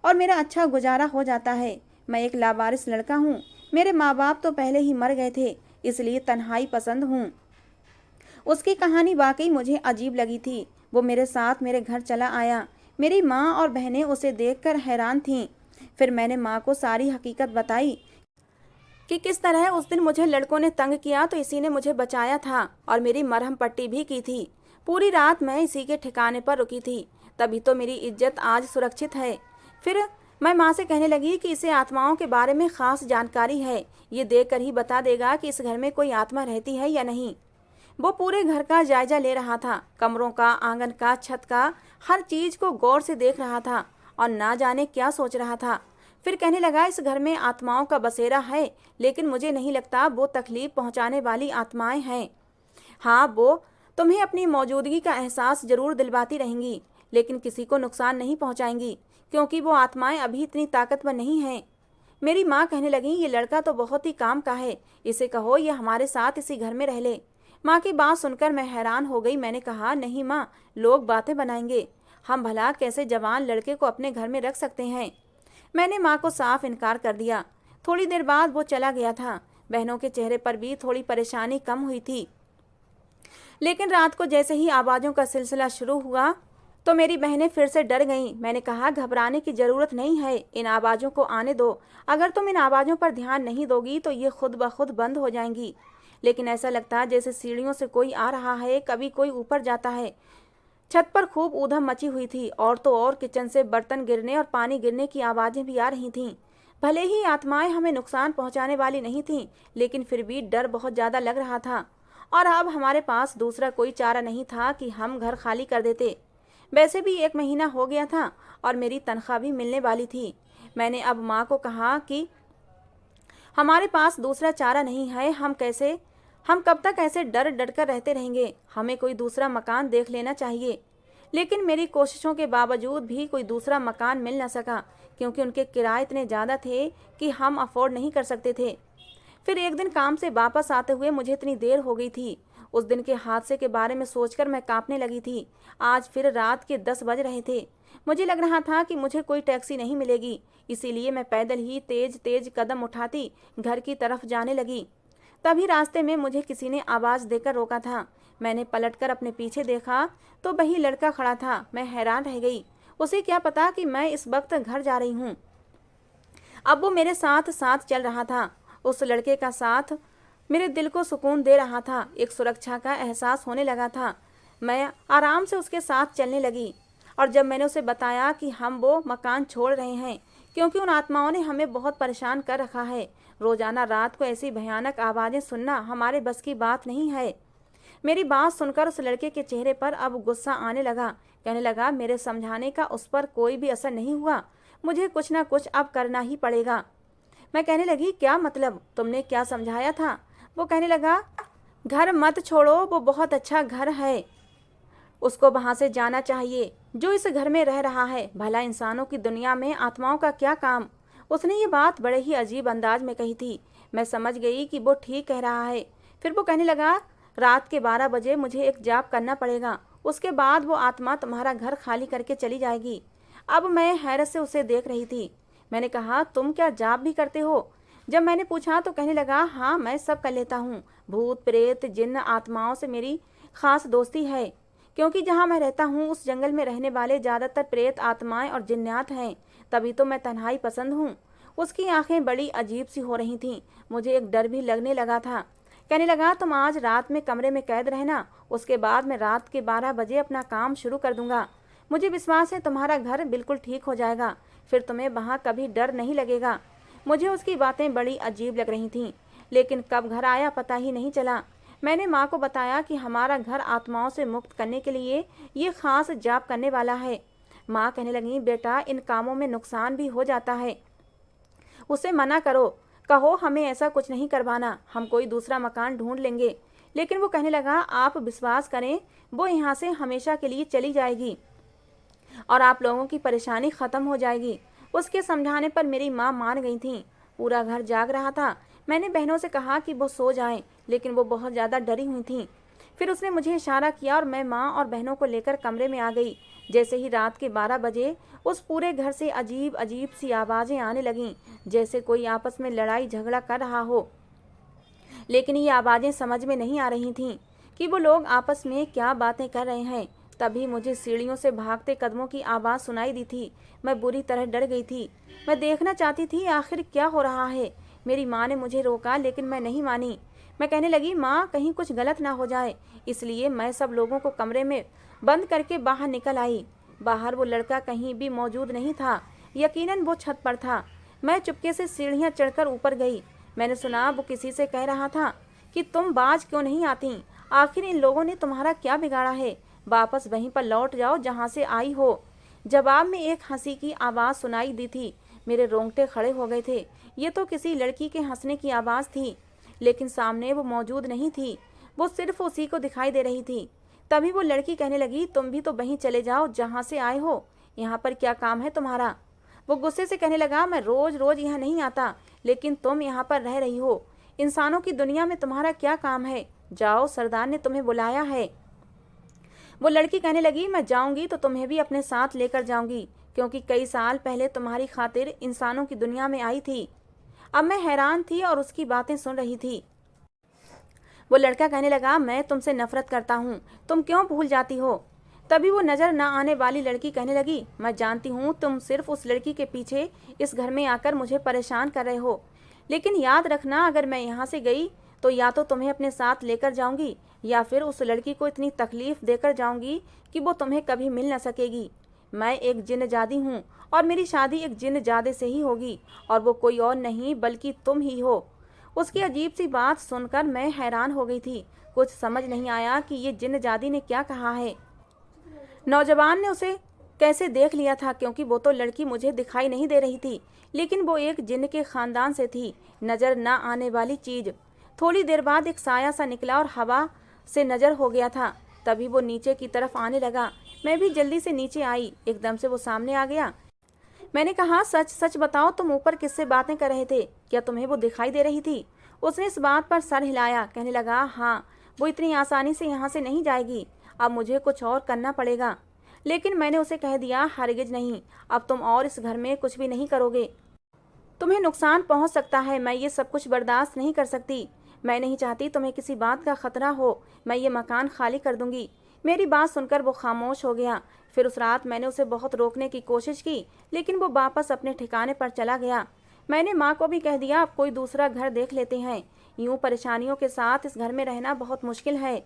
और मेरा अच्छा गुजारा हो जाता है। मैं एक लावारिस लड़का हूँ। मेरे माँ बाप तो पहले ही मर गए थे, इसलिए तन्हाई पसंद हूँ। उसकी कहानी वाकई मुझे अजीब लगी थी। वो मेरे साथ मेरे घर चला आया। मेरी माँ और बहनें उसे देखकर हैरान थीं। फिर मैंने माँ को सारी हकीकत बताई कि किस तरह उस दिन मुझे लड़कों ने तंग किया तो इसी ने मुझे बचाया था और मेरी मरहम पट्टी भी की थी। पूरी रात मैं इसी के ठिकाने पर रुकी थी, तभी तो मेरी इज्जत आज सुरक्षित है। फिर मैं माँ से कहने लगी कि इसे आत्माओं के बारे में ख़ास जानकारी है, ये देख कर ही बता देगा कि इस घर में कोई आत्मा रहती है या नहीं। वो पूरे घर का जायजा ले रहा था, कमरों का, आंगन का, छत का, हर चीज़ को गौर से देख रहा था और ना जाने क्या सोच रहा था। फिर कहने लगा, इस घर में आत्माओं का बसेरा है, लेकिन मुझे नहीं लगता वो तकलीफ पहुंचाने वाली आत्माएं हैं। हाँ, वो तुम्हें अपनी मौजूदगी का एहसास जरूर दिलवाती रहेंगी, लेकिन किसी को नुकसान नहीं पहुंचाएंगी, क्योंकि वो आत्माएं अभी इतनी ताकतवर नहीं हैं। मेरी माँ कहने लगी, ये लड़का तो बहुत ही काम का है, इसे कहो ये हमारे साथ इसी घर में रह ले। माँ की बात सुनकर मैं हैरान हो गई। मैंने कहा, नहीं माँ, लोग बातें बनाएंगे, हम भला कैसे जवान लड़के को अपने घर में रख सकते हैं। मैंने माँ को साफ इनकार कर दिया। थोड़ी देर बाद वो चला गया था। बहनों के चेहरे पर भी थोड़ी परेशानी कम हुई थी, लेकिन रात को जैसे ही आवाज़ों का सिलसिला शुरू हुआ तो मेरी बहनें फिर से डर गईं। मैंने कहा, घबराने की ज़रूरत नहीं है, इन आवाज़ों को आने दो। अगर तुम इन आवाज़ों पर ध्यान नहीं दोगी तो ये खुद ब खुद बंद हो जाएंगी। लेकिन ऐसा लगता जैसे सीढ़ियों से कोई आ रहा है, कभी कोई ऊपर जाता है। छत पर खूब ऊधम मची हुई थी और तो और किचन से बर्तन गिरने और पानी गिरने की आवाज़ें भी आ रही थीं। भले ही आत्माएं हमें नुकसान पहुंचाने वाली नहीं थीं, लेकिन फिर भी डर बहुत ज़्यादा लग रहा था। और अब हमारे पास दूसरा कोई चारा नहीं था कि हम घर खाली कर देते। वैसे भी 1 महीना हो गया था और मेरी तनख्वाह भी मिलने वाली थी। मैंने अब माँ को कहा कि हमारे पास दूसरा चारा नहीं है, हम कब तक ऐसे डर डर कर रहते रहेंगे, हमें कोई दूसरा मकान देख लेना चाहिए। लेकिन मेरी कोशिशों के बावजूद भी कोई दूसरा मकान मिल न सका, क्योंकि उनके किराए इतने ज़्यादा थे कि हम अफोर्ड नहीं कर सकते थे। फिर एक दिन काम से वापस आते हुए मुझे इतनी देर हो गई थी, उस दिन के हादसे के बारे में सोचकर मैं कांपने लगी थी। आज फिर रात के 10 बज रहे थे। मुझे लग रहा था कि मुझे कोई टैक्सी नहीं मिलेगी, इसीलिए मैं पैदल ही तेज तेज कदम उठाती घर की तरफ जाने लगी। तभी रास्ते में मुझे किसी ने आवाज़ देकर रोका था। मैंने पलटकर अपने पीछे देखा तो वही लड़का खड़ा था। मैं हैरान रह गई। उसे क्या पता कि मैं इस वक्त घर जा रही हूँ। अब वो मेरे साथ साथ चल रहा था। उस लड़के का साथ मेरे दिल को सुकून दे रहा था। एक सुरक्षा का एहसास होने लगा था। मैं आराम से उसके साथ चलने लगी और जब मैंने उसे बताया कि हम वो मकान छोड़ रहे हैं क्योंकि उन आत्माओं ने हमें बहुत परेशान कर रखा है, रोजाना रात को ऐसी भयानक आवाज़ें सुनना हमारे बस की बात नहीं है। मेरी बात सुनकर उस लड़के के चेहरे पर अब गुस्सा आने लगा। कहने लगा, मेरे समझाने का उस पर कोई भी असर नहीं हुआ, मुझे कुछ ना कुछ अब करना ही पड़ेगा। मैं कहने लगी, क्या मतलब, तुमने क्या समझाया था? वो कहने लगा, घर मत छोड़ो, वो बहुत अच्छा घर है, उसको वहाँ से जाना चाहिए जो इस घर में रह रहा है। भला इंसानों की दुनिया में आत्माओं का क्या काम? उसने ये बात बड़े ही अजीब अंदाज में कही थी। मैं समझ गई कि वो ठीक कह रहा है। फिर वो कहने लगा, रात के 12 बजे मुझे एक जाप करना पड़ेगा, उसके बाद वो आत्मा तुम्हारा घर खाली करके चली जाएगी। अब मैं हैरत से उसे देख रही थी। मैंने कहा, तुम क्या जाप भी करते हो? जब मैंने पूछा तो कहने लगा, हाँ मैं सब कर लेता हूँ। भूत प्रेत जिन्न आत्माओं से मेरी खास दोस्ती है, क्योंकि जहाँ मैं रहता हूँ उस जंगल में रहने वाले ज़्यादातर प्रेत आत्माएं और जिन्नात हैं, तभी तो मैं तन्हाई पसंद हूँ। उसकी आंखें बड़ी अजीब सी हो रही थीं। मुझे एक डर भी लगने लगा था। कहने लगा, तुम आज रात में कमरे में कैद रहना, उसके बाद मैं रात के 12 बजे अपना काम शुरू कर दूंगा। मुझे विश्वास है तुम्हारा घर बिल्कुल ठीक हो जाएगा, फिर तुम्हें वहाँ कभी डर नहीं लगेगा। मुझे उसकी बातें बड़ी अजीब लग रही थीं, लेकिन कब घर आया पता ही नहीं चला। मैंने माँ को बताया कि हमारा घर आत्माओं से मुक्त करने के लिए ये खास जाप करने वाला है। माँ कहने लगी, बेटा इन कामों में नुकसान भी हो जाता है, उसे मना करो, कहो हमें ऐसा कुछ नहीं करवाना, हम कोई दूसरा मकान ढूंढ लेंगे। लेकिन वो कहने लगा, आप विश्वास करें, वो यहाँ से हमेशा के लिए चली जाएगी और आप लोगों की परेशानी ख़त्म हो जाएगी। उसके समझाने पर मेरी माँ मान गई थी। पूरा घर जाग रहा था। मैंने बहनों से कहा कि वो सो जाएं, लेकिन वो बहुत ज़्यादा डरी हुई थीं। फिर उसने मुझे इशारा किया और मैं माँ और बहनों को लेकर कमरे में आ गई। जैसे ही रात के 12 बजे उस पूरे घर से अजीब अजीब सी आवाज़ें आने लगीं, जैसे कोई आपस में लड़ाई झगड़ा कर रहा हो। लेकिन ये आवाज़ें समझ में नहीं आ रही थीं कि वो लोग आपस में क्या बातें कर रहे हैं। तभी मुझे सीढ़ियों से भागते कदमों की आवाज़ सुनाई दी थी। मैं बुरी तरह डर गई थी। मैं देखना चाहती थी आखिर क्या हो रहा है। मेरी माँ ने मुझे रोका, लेकिन मैं नहीं मानी। मैं कहने लगी, माँ कहीं कुछ गलत ना हो जाए, इसलिए मैं सब लोगों को कमरे में बंद करके बाहर निकल आई। बाहर वो लड़का कहीं भी मौजूद नहीं था। यकीनन वो छत पर था। मैं चुपके से सीढ़ियाँ चढ़कर ऊपर गई। मैंने सुना वो किसी से कह रहा था कि तुम बाज क्यों नहीं आती, आखिर इन लोगों ने तुम्हारा क्या बिगाड़ा है, वापस वहीं पर लौट जाओ जहाँ से आई हो। जवाब में एक हंसी की आवाज़ सुनाई दी थी। मेरे रोंगटे खड़े हो गए थे। ये तो किसी लड़की के हंसने की आवाज़ थी, लेकिन सामने वो मौजूद नहीं थी, वो सिर्फ उसी को दिखाई दे रही थी। तभी वो लड़की कहने लगी, तुम भी तो वहीं चले जाओ जहाँ से आए हो, यहाँ पर क्या काम है तुम्हारा? वो गुस्से से कहने लगा, मैं रोज रोज यहाँ नहीं आता, लेकिन तुम यहाँ पर रह रही हो, इंसानों की दुनिया में तुम्हारा क्या काम है? जाओ, सरदार ने तुम्हें बुलाया है। वो लड़की कहने लगी, मैं जाऊंगी तो तुम्हें भी अपने साथ लेकर जाऊंगी, क्योंकि कई साल पहले तुम्हारी खातिर इंसानों की दुनिया में आई थी। अब मैं हैरान थी और उसकी बातें सुन रही थी। वो लड़का कहने लगा, मैं तुमसे नफरत करता हूँ, तुम क्यों भूल जाती हो? तभी वो नजर न आने वाली लड़की कहने लगी, मैं जानती हूँ तुम सिर्फ उस लड़की के पीछे इस घर में आकर मुझे परेशान कर रहे हो, लेकिन याद रखना, अगर मैं यहाँ से गई तो या तो तुम्हें अपने साथ लेकर जाऊंगी या फिर उस लड़की को इतनी तकलीफ देकर जाऊंगी कि वो तुम्हें कभी मिल न सकेगी। मैं एक जिन्नजादी हूँ और मेरी शादी एक जिन्नजादे से ही होगी, और वो कोई और नहीं बल्कि तुम ही हो। उसकी अजीब सी बात सुनकर मैं हैरान हो गई थी। कुछ समझ नहीं आया कि ये जिन्नजादी ने क्या कहा है। नौजवान ने उसे कैसे देख लिया था, क्योंकि वो तो लड़की मुझे दिखाई नहीं दे रही थी, लेकिन वो एक जिन्न के खानदान से थी, नजर न आने वाली चीज। थोड़ी देर बाद एक साया सा निकला और हवा से नजर हो गया था। तभी वो नीचे की तरफ आने लगा। मैं भी जल्दी से नीचे आई। एकदम से वो सामने आ गया। मैंने कहा, सच सच बताओ, तुम ऊपर किससे बातें कर रहे थे? क्या तुम्हें वो दिखाई दे रही थी? उसने इस बात पर सर हिलाया। कहने लगा, हाँ, वो इतनी आसानी से यहाँ से नहीं जाएगी, अब मुझे कुछ और करना पड़ेगा। लेकिन मैंने उसे कह दिया, हरगिज नहीं, अब तुम और इस घर में कुछ भी नहीं करोगे। तुम्हें नुकसान पहुंच सकता है, मैं ये सब कुछ बर्दाश्त नहीं कर सकती। मैं नहीं चाहती तुम्हें किसी बात का खतरा हो, मैं ये मकान खाली कर दूंगी। मेरी बात सुनकर वो खामोश हो गया। फिर उस रात मैंने उसे बहुत रोकने की कोशिश की, लेकिन वो वापस अपने ठिकाने पर चला गया। मैंने माँ को भी कह दिया, अब कोई दूसरा घर देख लेते हैं, यूं परेशानियों के साथ इस घर में रहना बहुत मुश्किल है।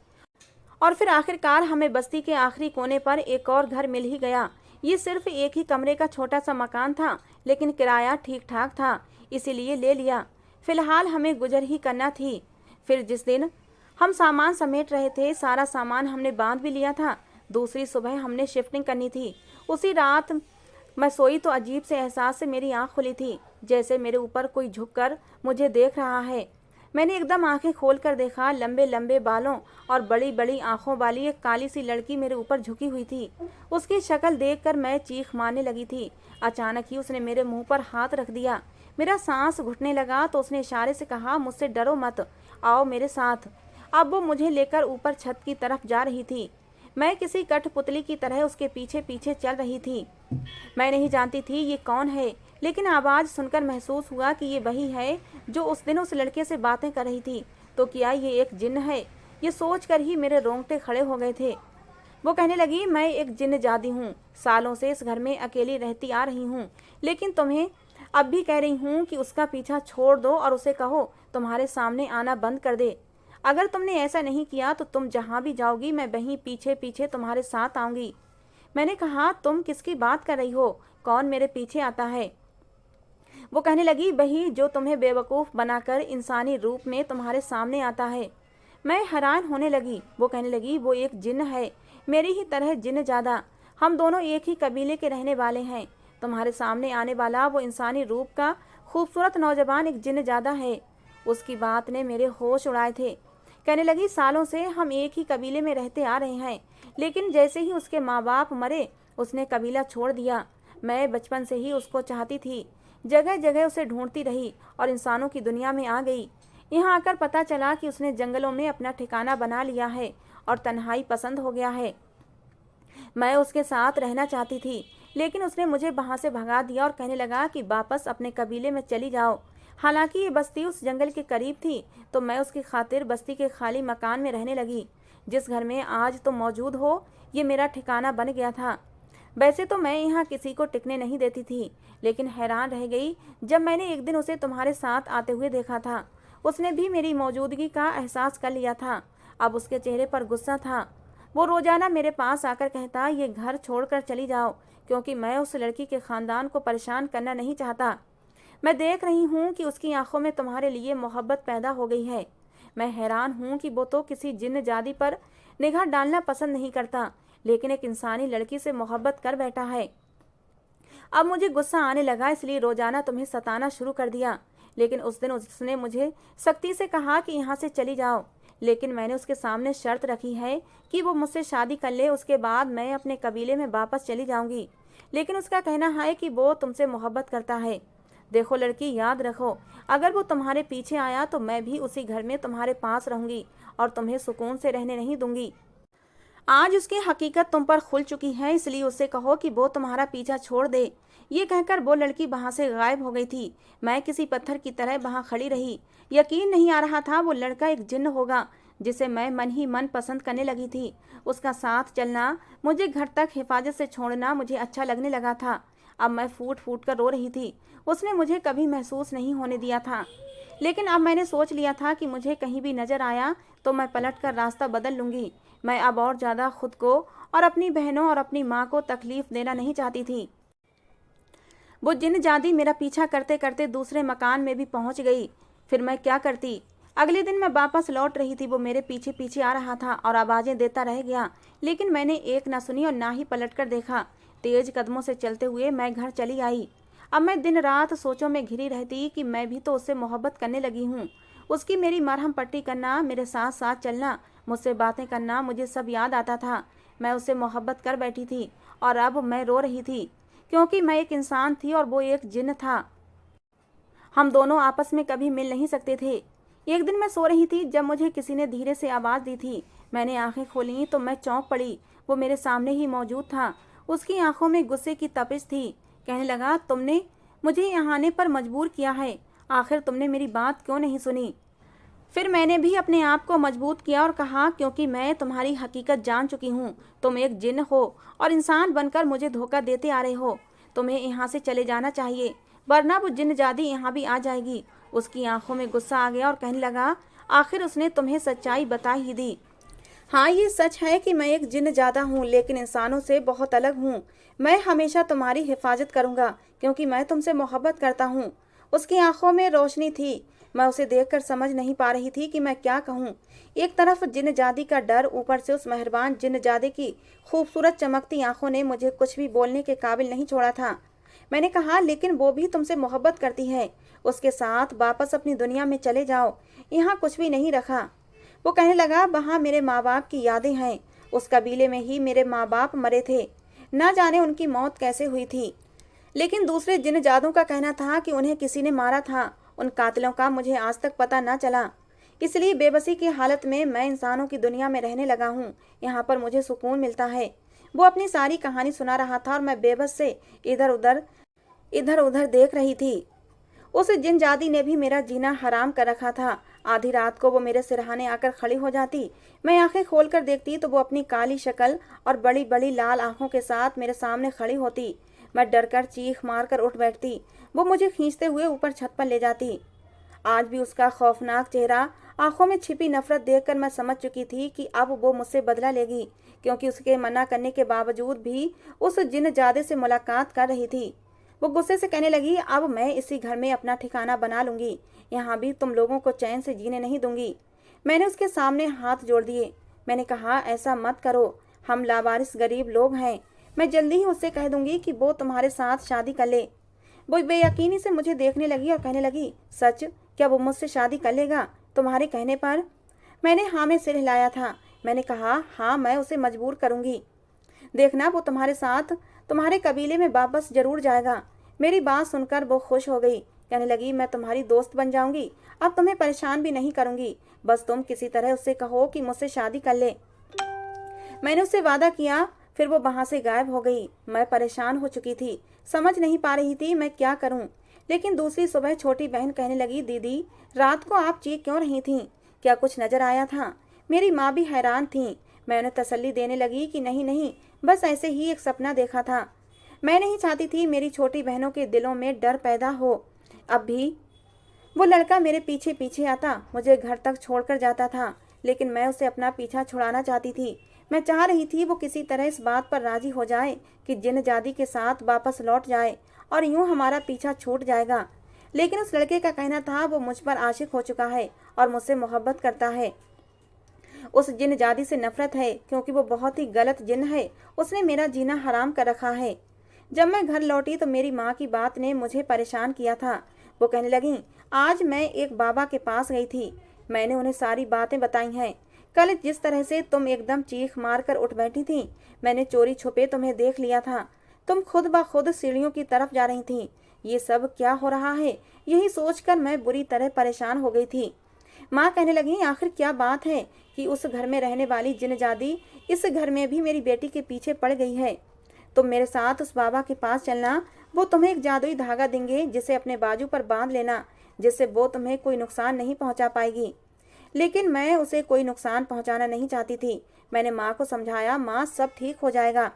और फिर आखिरकार हमें बस्ती के आखिरी कोने पर एक और घर मिल ही गया। ये सिर्फ एक ही कमरे का छोटा सा मकान था, लेकिन किराया ठीक ठाक था, इसीलिए ले लिया। फिलहाल हमें गुजर ही करना थी। फिर जिस दिन हम सामान समेट रहे थे, सारा सामान हमने बांध भी लिया था। दूसरी सुबह हमने शिफ्टिंग करनी थी। उसी रात मैं सोई तो अजीब से एहसास से मेरी आंख खुली थी, जैसे मेरे ऊपर कोई झुककर मुझे देख रहा है। मैंने एकदम आंखें खोलकर देखा, लंबे लंबे बालों और बड़ी बड़ी आंखों वाली एक काली सी लड़की मेरे ऊपर झुकी हुई थी। उसकी शक्ल देखकर मैं चीख मारने लगी थी। अचानक ही उसने मेरे मुंह पर हाथ रख दिया। मेरा सांस घुटने लगा तो उसने इशारे से कहा, मुझसे डरो मत, आओ मेरे साथ। अब वो मुझे लेकर ऊपर छत की तरफ जा रही थी। मैं किसी कठपुतली की तरह उसके पीछे पीछे चल रही थी। मैं नहीं जानती थी ये कौन है, लेकिन आवाज़ सुनकर महसूस हुआ कि ये वही है जो उस दिन उस लड़के से बातें कर रही थी। तो क्या ये एक जिन्न है? ये सोचकर ही मेरे रोंगटे खड़े हो गए थे। वो कहने लगी, मैं एक जिन्न जादी हूँ, सालों से इस घर में अकेली रहती आ रही हूँ, लेकिन तुम्हें अब भी कह रही हूँ कि उसका पीछा छोड़ दो और उसे कहो तुम्हारे सामने आना बंद कर दे। अगर तुमने ऐसा नहीं किया तो तुम जहाँ भी जाओगी मैं वहीं पीछे पीछे तुम्हारे साथ आऊँगी। मैंने कहा, तुम किसकी बात कर रही हो? कौन मेरे पीछे आता है? वो कहने लगी, वही जो तुम्हें बेवकूफ़ बनाकर इंसानी रूप में तुम्हारे सामने आता है। मैं हैरान होने लगी। वो कहने लगी, वो एक जिन्न है, मेरी ही तरह जिन्न ज़्यादा। हम दोनों एक ही कबीले के रहने वाले हैं। तुम्हारे सामने आने वाला वो इंसानी रूप का खूबसूरत नौजवान एक जिन्न ज़्यादा है। उसकी बात ने मेरे होश उड़ाए थे। कहने लगी, सालों से हम एक ही कबीले में रहते आ रहे हैं, लेकिन जैसे ही उसके माँ बाप मरे उसने कबीला छोड़ दिया। मैं बचपन से ही उसको चाहती थी, जगह जगह उसे ढूंढती रही और इंसानों की दुनिया में आ गई। यहाँ आकर पता चला कि उसने जंगलों में अपना ठिकाना बना लिया है और तन्हाई पसंद हो गया है। मैं उसके साथ रहना चाहती थी, लेकिन उसने मुझे वहाँ से भगा दिया और कहने लगा कि वापस अपने कबीले में चली जाओ। हालांकि ये बस्ती उस जंगल के करीब थी, तो मैं उसकी खातिर बस्ती के खाली मकान में रहने लगी। जिस घर में आज तुम मौजूद हो, ये मेरा ठिकाना बन गया था। वैसे तो मैं यहाँ किसी को टिकने नहीं देती थी, लेकिन हैरान रह गई जब मैंने एक दिन उसे तुम्हारे साथ आते हुए देखा था। उसने भी मेरी मौजूदगी का एहसास कर लिया था। अब उसके चेहरे पर गुस्सा था। वो रोजाना मेरे पास आकर कहता, ये घर छोड़कर चली जाओ, क्योंकि मैं उस लड़की के खानदान को परेशान करना नहीं चाहता। मैं देख रही हूँ कि उसकी आंखों में तुम्हारे लिए मोहब्बत पैदा हो गई है। मैं हैरान हूँ कि वो तो किसी जिन्न जादी पर निगाह डालना पसंद नहीं करता, लेकिन एक इंसानी लड़की से मोहब्बत कर बैठा है। अब मुझे गुस्सा आने लगा, इसलिए रोजाना तुम्हें सताना शुरू कर दिया। लेकिन उस दिन उसने मुझे सख्ती से कहा कि यहाँ से चली जाओ, लेकिन मैंने उसके सामने शर्त रखी है कि वो मुझसे शादी कर ले, उसके बाद मैं अपने कबीले में वापस चली जाऊंगी। लेकिन उसका कहना है कि वो तुमसे मोहब्बत करता है। देखो लड़की, याद रखो, अगर वो तुम्हारे पीछे आया तो मैं भी उसी घर में तुम्हारे पास रहूंगी और तुम्हें सुकून से रहने नहीं दूंगी। आज उसकी हकीकत तुम पर खुल चुकी है, इसलिए उससे कहो कि वो तुम्हारा पीछा छोड़ दे। ये कहकर वो लड़की वहां से गायब हो गई थी। मैं किसी पत्थर की तरह वहां खड़ी रही। यकीन नहीं आ रहा था वो लड़का एक जिन्न होगा, जिसे मैं मन ही मन पसंद करने लगी थी। उसका साथ चलना, मुझे घर तक हिफाजत से छोड़ना मुझे अच्छा लगने लगा था। अब मैं फूट फूट कर रो रही थी। उसने मुझे कभी महसूस नहीं होने दिया था, लेकिन अब मैंने सोच लिया था कि मुझे कहीं भी नजर आया तो मैं पलट कर रास्ता बदल लूंगी। मैं अब और ज़्यादा खुद को और अपनी बहनों और अपनी माँ को तकलीफ देना नहीं चाहती थी। वो जिन्न जादी मेरा पीछा करते करते दूसरे मकान में भी पहुँच गई। फिर मैं क्या करती? अगले दिन मैं वापस लौट रही थी। वो मेरे पीछे पीछे आ रहा था और आवाज़ें देता रह गया, लेकिन मैंने एक ना सुनी और ना ही पलट कर देखा। तेज कदमों से चलते हुए मैं घर चली आई। अब मैं दिन रात सोचों में घिरी रहती कि मैं भी तो उससे मोहब्बत करने लगी हूँ। उसकी मेरी मरहम पट्टी करना, मेरे साथ साथ चलना, मुझसे बातें करना, मुझे सब याद आता था। मैं उससे मोहब्बत कर बैठी थी और अब मैं रो रही थी, क्योंकि मैं एक इंसान थी और वो एक जिन्न था। हम दोनों आपस में कभी मिल नहीं सकते थे। एक दिन मैं सो रही थी जब मुझे किसी ने धीरे से आवाज़ दी थी। मैंने आंखें खोली तो मैं चौंक पड़ी। वो मेरे सामने ही मौजूद था। उसकी आंखों में गुस्से की तपिश थी। कहने लगा, तुमने मुझे यहाँ आने पर मजबूर किया है, आखिर तुमने मेरी बात क्यों नहीं सुनी? फिर मैंने भी अपने आप को मजबूत किया और कहा, क्योंकि मैं तुम्हारी हकीकत जान चुकी हूँ। तुम एक जिन्न हो और इंसान बनकर मुझे धोखा देते आ रहे हो। तुम्हें यहाँ से चले जाना चाहिए, वरना वो जिन्न जादी यहाँ भी आ जाएगी। उसकी आंखों में गुस्सा आ गया और कहने लगा, आखिर उसने तुम्हें सच्चाई बता ही दी। हाँ, ये सच है कि मैं एक जिन्न जादा हूँ, लेकिन इंसानों से बहुत अलग हूँ। मैं हमेशा तुम्हारी हिफाजत करूँगा, क्योंकि मैं तुमसे मोहब्बत करता हूँ। उसकी आंखों में रोशनी थी। मैं उसे देखकर समझ नहीं पा रही थी कि मैं क्या कहूँ। एक तरफ जिन्न जादी का डर, ऊपर से उस मेहरबान जिन्न जादे की खूबसूरत चमकती आंखों ने मुझे कुछ भी बोलने के काबिल नहीं छोड़ा था। मैंने कहा, लेकिन वो भी तुमसे मोहब्बत करती है। उसके साथ वापस अपनी दुनिया में चले जाओ, यहाँ कुछ भी नहीं रखा। वो कहने लगा, वहाँ मेरे माँ बाप की यादें हैं। उस कबीले में ही मेरे माँ बाप मरे थे। ना जाने उनकी मौत कैसे हुई थी, लेकिन दूसरे जिन जादों का कहना था कि उन्हें किसी ने मारा था। उन कातिलों का मुझे आज तक पता न चला। इसलिए बेबसी की हालत में मैं इंसानों की दुनिया में रहने लगा हूँ। यहाँ पर मुझे सुकून मिलता है। वो अपनी सारी कहानी सुना रहा था और मैं बेबस से इधर उधर देख रही थी। उस जिन जादी ने भी मेरा जीना हराम कर रखा था। आधी रात को वो मेरे सिरहाने आकर खड़ी हो जाती। मैं आंखें खोलकर देखती तो वो अपनी काली शक्ल और बड़ी बड़ी लाल आंखों के साथ मेरे सामने खड़ी होती। मैं डरकर चीख मारकर उठ बैठती। वो मुझे खींचते हुए ऊपर छत पर ले जाती। आज भी उसका खौफनाक चेहरा, आंखों में छिपी नफरत देखकर मैं समझ चुकी थी कि अब वो मुझसे बदला लेगी, क्योंकि उसके मना करने के बावजूद भी उस जिन जादे से मुलाकात कर रही थी। वो गुस्से से कहने लगी, अब मैं इसी घर में अपना ठिकाना बना लूंगी। यहाँ भी तुम लोगों को चैन से जीने नहीं दूंगी। मैंने उसके सामने हाथ जोड़ दिए। मैंने कहा, ऐसा मत करो, हम लावारिस गरीब लोग हैं। मैं जल्दी ही उससे कह दूंगी कि वो तुम्हारे साथ शादी कर ले। वो बेयकीनी से मुझे देखने लगी और कहने लगी, सच? क्या वो मुझसे शादी कर लेगा तुम्हारे कहने पर? मैंने हाँ में सिर हिलाया था। मैंने कहा, हाँ, मैं उसे मजबूर करूंगी। देखना, वो तुम्हारे साथ तुम्हारे कबीले में वापस जरूर जाएगा। मेरी बात सुनकर वो खुश हो गई। कहने लगी, मैं तुम्हारी दोस्त बन जाऊंगी। अब तुम्हें परेशान भी नहीं करूंगी। बस तुम किसी तरह उससे कहो कि मुझसे शादी कर ले। मैंने उससे वादा किया। फिर वो वहां से गायब हो गई। मैं परेशान हो चुकी थी, समझ नहीं पा रही थी मैं क्या करूं। लेकिन दूसरी सुबह छोटी बहन कहने लगी, दीदी, रात को आप चीख क्यों रही थीं? क्या कुछ नजर आया था? मेरी माँ भी हैरान थी। मैं उन्हें तसल्ली देने लगी कि नहीं नहीं, बस ऐसे ही एक सपना देखा था। मैं नहीं चाहती थी मेरी छोटी बहनों के दिलों में डर पैदा हो। अब भी वो लड़का मेरे पीछे पीछे आता, मुझे घर तक छोड़कर जाता था, लेकिन मैं उसे अपना पीछा छुड़ाना चाहती थी। मैं चाह रही थी वो किसी तरह इस बात पर राजी हो जाए कि जिन जादी के साथ वापस लौट जाए और यूं हमारा पीछा छूट जाएगा। लेकिन उस लड़के का कहना था वो मुझ पर आशिक हो चुका है और मुझसे मोहब्बत करता है। उस जिन जादी से नफरत है, क्योंकि वो बहुत ही गलत जिन है। उसने मेरा जीना हराम कर रखा है। जब मैं घर लौटी तो मेरी माँ की बात ने मुझे परेशान किया था। वो कहने लगी, आज मैं एक बाबा के पास गई थी। मैंने उन्हें सारी बातें बताई हैं। कल जिस तरह से तुम एकदम चीख मार कर उठ बैठी थी, मैंने चोरी छुपे तुम्हें देख लिया था। तुम खुद ब खुद सीढ़ियों की तरफ जा रही थी। ये सब क्या हो रहा है, यही सोचकर मैं बुरी तरह परेशान हो गई थी। माँ कहने लगी, आखिर क्या बात है कि उस घर में रहने वाली जिनजादी इस घर में भी मेरी बेटी के पीछे पड़ गई है। तुम मेरे साथ उस बाबा के पास चलना। वो तुम्हें एक जादुई धागा देंगे, जिसे अपने बाजू पर बांध लेना, जिससे वो तुम्हें कोई नुकसान नहीं पहुंचा पाएगी। लेकिन मैं उसे कोई नुकसान पहुंचाना नहीं चाहती थी। मैंने माँ को समझाया, माँ, सब ठीक हो जाएगा।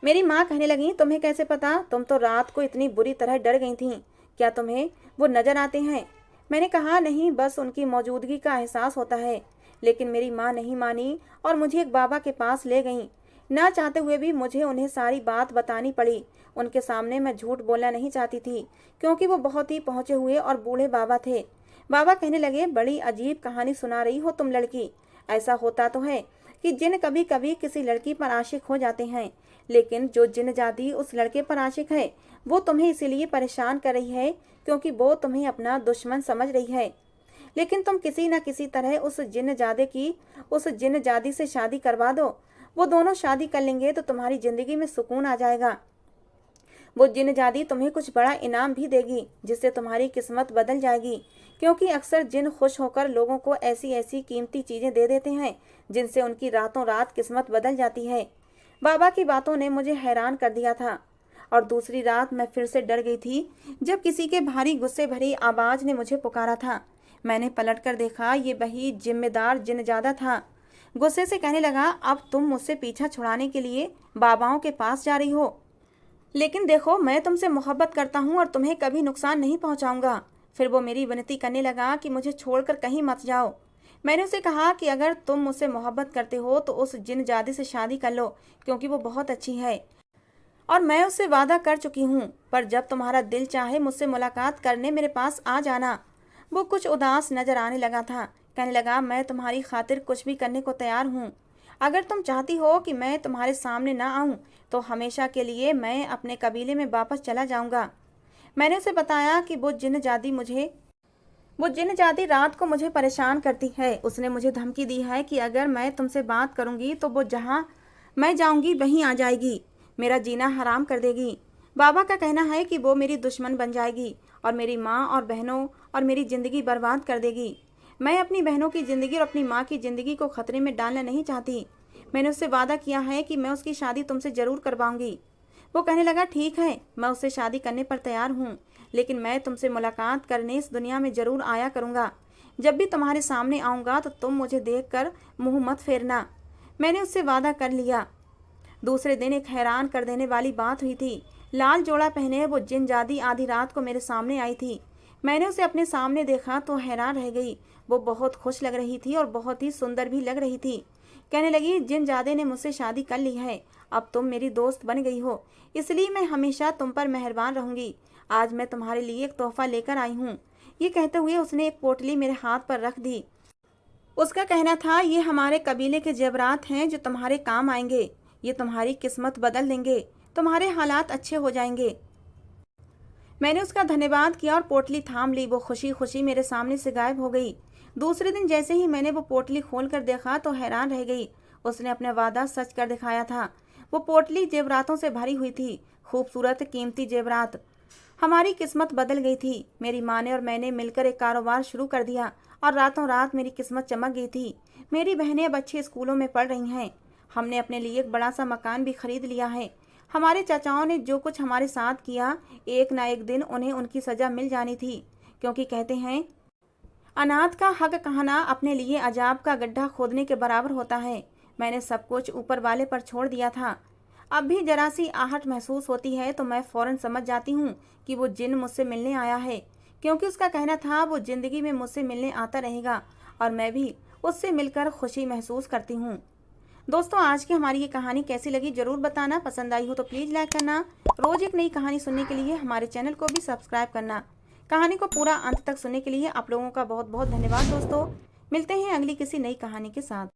मेरी माँ कहने लगी, तुम्हें कैसे पता? तुम तो रात को इतनी बुरी तरह डर गई थीं। क्या तुम्हें वो नजर आते हैं? मैंने कहा, नहीं, बस उनकी मौजूदगी का एहसास होता है। लेकिन मेरी माँ नहीं मानी और मुझे एक बाबा के पास ले गईं। ना चाहते हुए भी मुझे उन्हें सारी बात बतानी पड़ी। उनके सामने मैं झूठ बोलना नहीं चाहती थी, क्योंकि वो बहुत ही पहुंचे हुए और बूढ़े बाबा थे। बाबा कहने लगे, बड़ी अजीब कहानी सुना रही हो तुम लड़की। ऐसा होता तो है कि जिन कभी कभी किसी लड़की पर आशिक हो जाते हैं, लेकिन जो जिन जादी उस लड़के पर आशिक है, वो तुम्हें इसीलिए परेशान कर रही है क्योंकि वो तुम्हें अपना दुश्मन समझ रही है। लेकिन तुम किसी न किसी तरह उस जिन जादी से शादी करवा दो। वो दोनों शादी कर लेंगे तो तुम्हारी जिंदगी में सुकून आ जाएगा। वो जिन जादी तुम्हें कुछ बड़ा इनाम भी देगी, जिससे तुम्हारी किस्मत बदल जाएगी। क्योंकि अक्सर जिन खुश होकर लोगों को ऐसी ऐसी कीमती चीज़ें दे देते हैं जिनसे उनकी रातों रात किस्मत बदल जाती है। बाबा की बातों ने मुझे हैरान कर दिया था और दूसरी रात मैं फिर से डर गई थी जब किसी के भारी गुस्से भरी आवाज़ ने मुझे पुकारा था। मैंने पलटकर देखा, ये वही जिम्मेदार जिनजादा था। गुस्से से कहने लगा, अब तुम मुझसे पीछा छुड़ाने के लिए बाबाओं के पास जा रही हो, लेकिन देखो मैं तुमसे मोहब्बत करता हूँ और तुम्हें कभी नुकसान नहीं पहुँचाऊंगा। फिर वो मेरी विनती करने लगा कि मुझे छोड़कर कहीं मत जाओ। मैंने उसे कहा कि अगर तुम मुझसे मोहब्बत करते हो तो उस जिनजादी से शादी कर लो, क्योंकि वो बहुत अच्छी है और मैं उससे वादा कर चुकी हूँ। पर जब तुम्हारा दिल चाहे मुझसे मुलाकात करने मेरे पास आ जाना। वो कुछ उदास नजर आने लगा था। कहने लगा, मैं तुम्हारी खातिर कुछ भी करने को तैयार हूँ। अगर तुम चाहती हो कि मैं तुम्हारे सामने ना आऊँ तो हमेशा के लिए मैं अपने कबीले में वापस चला जाऊँगा। मैंने उसे बताया कि वो जिन रात को मुझे परेशान करती है। उसने मुझे धमकी दी है कि अगर मैं तुमसे बात करूंगी तो वो जहां मैं जाऊंगी वहीं आ जाएगी, मेरा जीना हराम कर देगी। बाबा का कहना है कि वो मेरी दुश्मन बन जाएगी और मेरी माँ और बहनों और मेरी ज़िंदगी बर्बाद कर देगी। मैं अपनी बहनों की ज़िंदगी और अपनी माँ की ज़िंदगी को खतरे में डालना नहीं चाहती। मैंने उससे वादा किया है कि मैं उसकी शादी तुमसे ज़रूर करवाऊंगी। वो कहने लगा, ठीक है, मैं उससे शादी करने पर तैयार हूँ, लेकिन मैं तुमसे मुलाकात करने इस दुनिया में ज़रूर आया करूँगा। जब भी तुम्हारे सामने आऊँगा तो तुम मुझे देखकर मुंह मत फेरना। मैंने उससे वादा कर लिया। दूसरे दिन एक हैरान कर देने वाली बात हुई थी। लाल जोड़ा पहने वो जिनजादी आधी रात को मेरे सामने आई थी। मैंने उसे अपने सामने देखा तो हैरान रह गई। वो बहुत खुश लग रही थी और बहुत ही सुंदर भी लग रही थी। कहने लगी, जिनजादे ने मुझसे शादी कर ली है, अब तुम मेरी दोस्त बन गई हो, इसलिए मैं हमेशा तुम पर मेहरबान रहूंगी। आज मैं तुम्हारे लिए एक तोहफा लेकर आई हूँ। ये कहते हुए उसने एक पोटली मेरे हाथ पर रख दी। उसका कहना था, ये हमारे कबीले के जेवरात हैं जो तुम्हारे काम आएंगे। ये तुम्हारी किस्मत बदल देंगे, तुम्हारे हालात अच्छे हो जाएंगे। मैंने उसका धन्यवाद किया और पोटली थाम ली। वो खुशी खुशी मेरे सामने से गायब हो गई। दूसरे दिन जैसे ही मैंने वो पोटली खोल कर देखा तो हैरान रह गई। उसने अपना वादा सच कर दिखाया था। वो पोटली जेवरातों से भरी हुई थी, खूबसूरत कीमती जेवरात। हमारी किस्मत बदल गई थी। मेरी माँ ने और मैंने मिलकर एक कारोबार शुरू कर दिया और रातों रात मेरी किस्मत चमक गई थी। मेरी बहनें अब अच्छे स्कूलों में पढ़ रही हैं। हमने अपने लिए एक बड़ा सा मकान भी खरीद लिया है। हमारे चाचाओं ने जो कुछ हमारे साथ किया, एक ना एक दिन उन्हें उनकी सजा मिल जानी थी, क्योंकि कहते हैं अनाथ का हक कहना अपने लिए अजाब का गड्ढा खोदने के बराबर होता है। मैंने सब कुछ ऊपर वाले पर छोड़ दिया था। अब भी जरा सी आहट महसूस होती है तो मैं फौरन समझ जाती हूँ कि वो जिन मुझसे मिलने आया है, क्योंकि उसका कहना था वो जिंदगी में मुझसे मिलने आता रहेगा और मैं भी उससे मिलकर खुशी महसूस करती हूँ। दोस्तों, आज की हमारी ये कहानी कैसी लगी जरूर बताना। पसंद आई हो तो प्लीज़ लाइक करना। रोज़ एक नई कहानी सुनने के लिए हमारे चैनल को भी सब्सक्राइब करना। कहानी को पूरा अंत तक सुनने के लिए आप लोगों का बहुत बहुत धन्यवाद। दोस्तों, मिलते हैं अगली किसी नई कहानी के साथ।